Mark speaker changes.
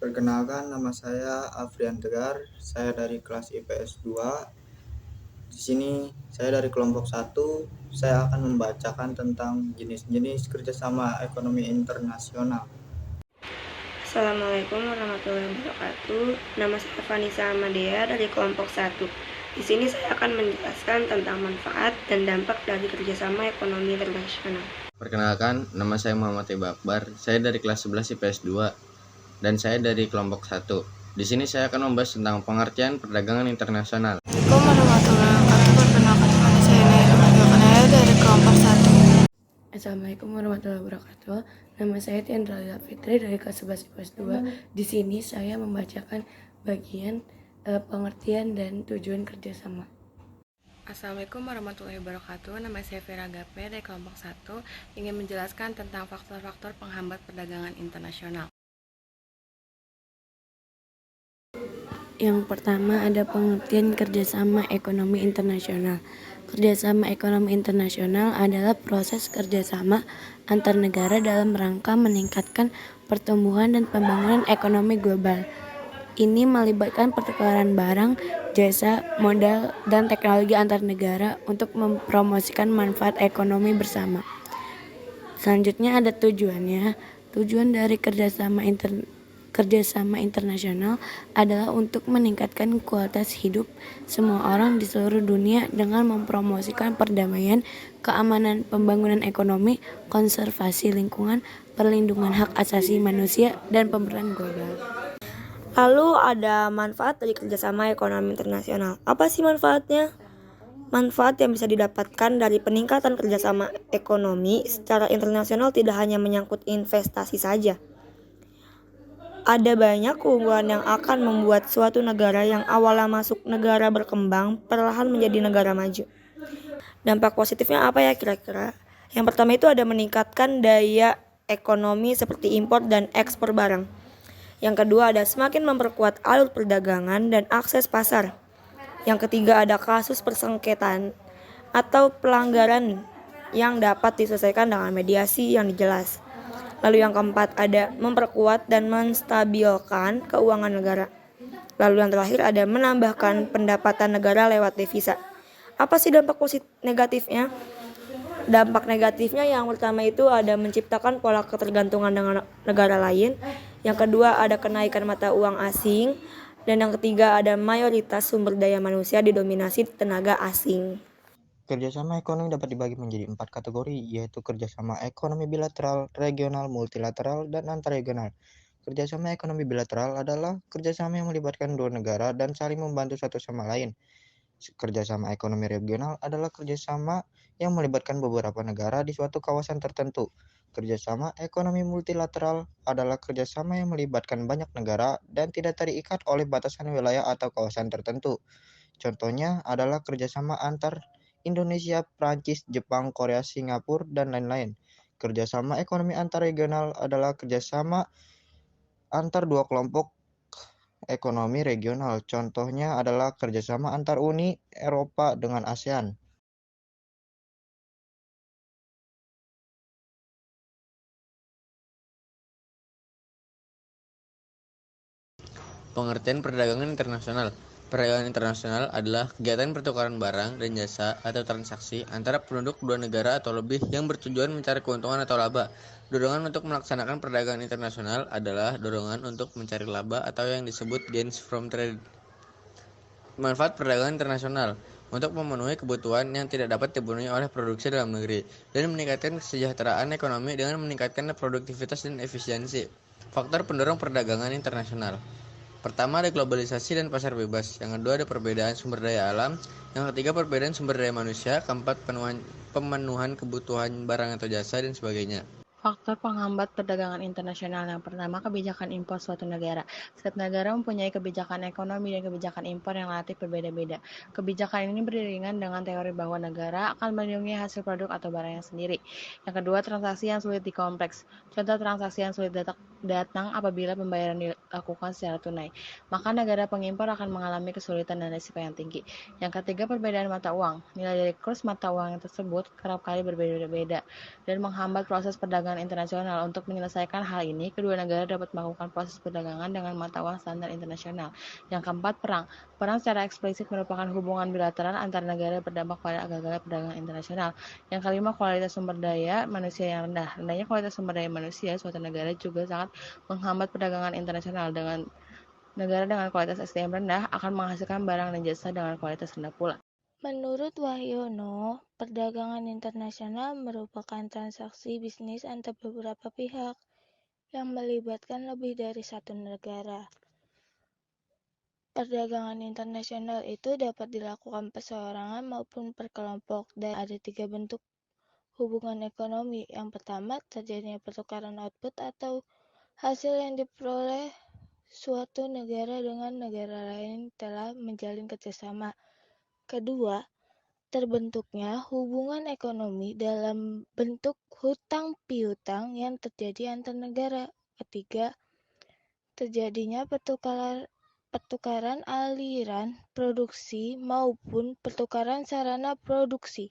Speaker 1: Perkenalkan, nama saya Afrian Tegar. Saya dari kelas IPS 2. Di sini saya dari kelompok 1. Saya akan membacakan tentang jenis-jenis kerjasama ekonomi internasional.
Speaker 2: Assalamualaikum warahmatullahi wabarakatuh. Nama saya Vanessa Amadea dari kelompok 1. Di sini saya akan menjelaskan tentang manfaat dan dampak dari kerjasama ekonomi internasional.
Speaker 3: Perkenalkan, nama saya Muhammad Iba Akbar. Saya dari kelas 11 IPS 2 dan saya dari kelompok 1. Di sini saya akan membahas tentang pengertian perdagangan internasional.
Speaker 4: Assalamualaikum warahmatullahi wabarakatuh. Perkenalkan, nama saya Naila Margakanaya dari kelompok 1.
Speaker 5: Assalamualaikum warahmatullahi wabarakatuh. Nama saya Tiandra Lila Fitri dari kelas 11 IPS 2. Di sini saya membacakan bagian pengertian dan tujuan kerjasama.
Speaker 6: Assalamualaikum warahmatullahi wabarakatuh. Nama saya Vera Gape dari kelompok 1 ingin menjelaskan tentang faktor-faktor penghambat perdagangan internasional.
Speaker 5: Yang pertama ada pengertian kerjasama ekonomi internasional. Kerjasama ekonomi internasional adalah proses kerjasama antar negara dalam rangka meningkatkan pertumbuhan dan pembangunan ekonomi global. Ini melibatkan pertukaran barang, jasa, modal, dan teknologi antar negara untuk mempromosikan manfaat ekonomi bersama. Selanjutnya ada tujuannya. Tujuan dari kerjasama internasional adalah untuk meningkatkan kualitas hidup semua orang di seluruh dunia dengan mempromosikan perdamaian, keamanan, pembangunan ekonomi, konservasi lingkungan, perlindungan hak asasi manusia, dan pemeran global.
Speaker 2: Lalu ada manfaat dari kerjasama ekonomi internasional. Apa sih manfaatnya? Manfaat yang bisa didapatkan dari peningkatan kerjasama ekonomi secara internasional tidak hanya menyangkut investasi saja. Ada banyak keunggulan yang akan membuat suatu negara yang awalnya masuk negara berkembang perlahan menjadi negara maju. Dampak positifnya apa ya kira-kira? Yang pertama itu ada meningkatkan daya ekonomi seperti impor dan ekspor barang. Yang kedua ada semakin memperkuat alur perdagangan dan akses pasar. Yang ketiga ada kasus persengketaan atau pelanggaran yang dapat diselesaikan dengan mediasi yang jelas. Lalu yang keempat ada memperkuat dan menstabilkan keuangan negara. Lalu yang terakhir ada menambahkan pendapatan negara lewat devisa. Apa sih dampak negatifnya? Dampak negatifnya yang pertama itu ada menciptakan pola ketergantungan dengan negara lain. Yang kedua ada kenaikan mata uang asing. Dan yang ketiga ada mayoritas sumber daya manusia didominasi tenaga asing.
Speaker 1: Kerjasama ekonomi dapat dibagi menjadi 4 kategori, yaitu kerjasama ekonomi bilateral, regional, multilateral, dan antarregional. Kerjasama ekonomi bilateral adalah kerjasama yang melibatkan dua negara dan saling membantu satu sama lain. Kerjasama ekonomi regional adalah kerjasama yang melibatkan beberapa negara di suatu kawasan tertentu. Kerjasama ekonomi multilateral adalah kerjasama yang melibatkan banyak negara dan tidak terikat oleh batasan wilayah atau kawasan tertentu. Contohnya adalah kerjasama antar Indonesia, Prancis, Jepang, Korea, Singapura, dan lain-lain. Kerjasama ekonomi antarregional adalah kerjasama antar dua kelompok ekonomi regional. Contohnya adalah kerjasama antar Uni Eropa dengan ASEAN.
Speaker 3: Pengertian perdagangan internasional. Perdagangan internasional adalah kegiatan pertukaran barang dan jasa atau transaksi antara penduduk dua negara atau lebih yang bertujuan mencari keuntungan atau laba. Dorongan untuk melaksanakan perdagangan internasional adalah dorongan untuk mencari laba atau yang disebut gains from trade. Manfaat perdagangan internasional untuk memenuhi kebutuhan yang tidak dapat dipenuhi oleh produksi dalam negeri dan meningkatkan kesejahteraan ekonomi dengan meningkatkan produktivitas dan efisiensi. Faktor pendorong perdagangan internasional. Pertama ada globalisasi dan pasar bebas. Yang kedua ada perbedaan sumber daya alam. Yang ketiga perbedaan sumber daya manusia. Keempat pemenuhan kebutuhan barang atau jasa dan sebagainya.
Speaker 6: Faktor penghambat perdagangan internasional yang pertama kebijakan impor suatu negara. Setiap negara mempunyai kebijakan ekonomi dan kebijakan impor yang relatif berbeda-beda. Kebijakan ini beriringan dengan teori bahwa negara akan melindungi hasil produk atau barangnya sendiri. Yang kedua, transaksi yang sulit dikompleks. Contoh transaksi yang sulit datang apabila pembayaran dilakukan secara tunai. Maka negara pengimpor akan mengalami kesulitan dan risiko yang tinggi. Yang ketiga, perbedaan mata uang. Nilai dari kurs mata uang tersebut kerap kali berbeda-beda dan menghambat proses perdagangan perdagangan internasional. Untuk menyelesaikan hal ini, kedua negara dapat melakukan proses perdagangan dengan mata uang standar internasional. Yang keempat, perang. Perang secara eksplisit merupakan hubungan bilateral antar negara berdampak pada gagalnya perdagangan internasional. Yang kelima, kualitas sumber daya manusia yang rendah. Rendahnya kualitas sumber daya manusia suatu negara juga sangat menghambat perdagangan internasional. Dengan negara dengan kualitas SDM rendah akan menghasilkan barang dan jasa dengan kualitas rendah pula.
Speaker 7: Menurut Wahyono, perdagangan internasional merupakan transaksi bisnis antar beberapa pihak yang melibatkan lebih dari satu negara. Perdagangan internasional itu dapat dilakukan perseorangan maupun per kelompok, dan ada 3 bentuk hubungan ekonomi. Yang pertama, terjadinya pertukaran output atau hasil yang diperoleh suatu negara dengan negara lain telah menjalin kerjasama. Kedua, terbentuknya hubungan ekonomi dalam bentuk hutang piutang yang terjadi antar negara. Ketiga, terjadinya pertukaran aliran produksi maupun pertukaran sarana produksi.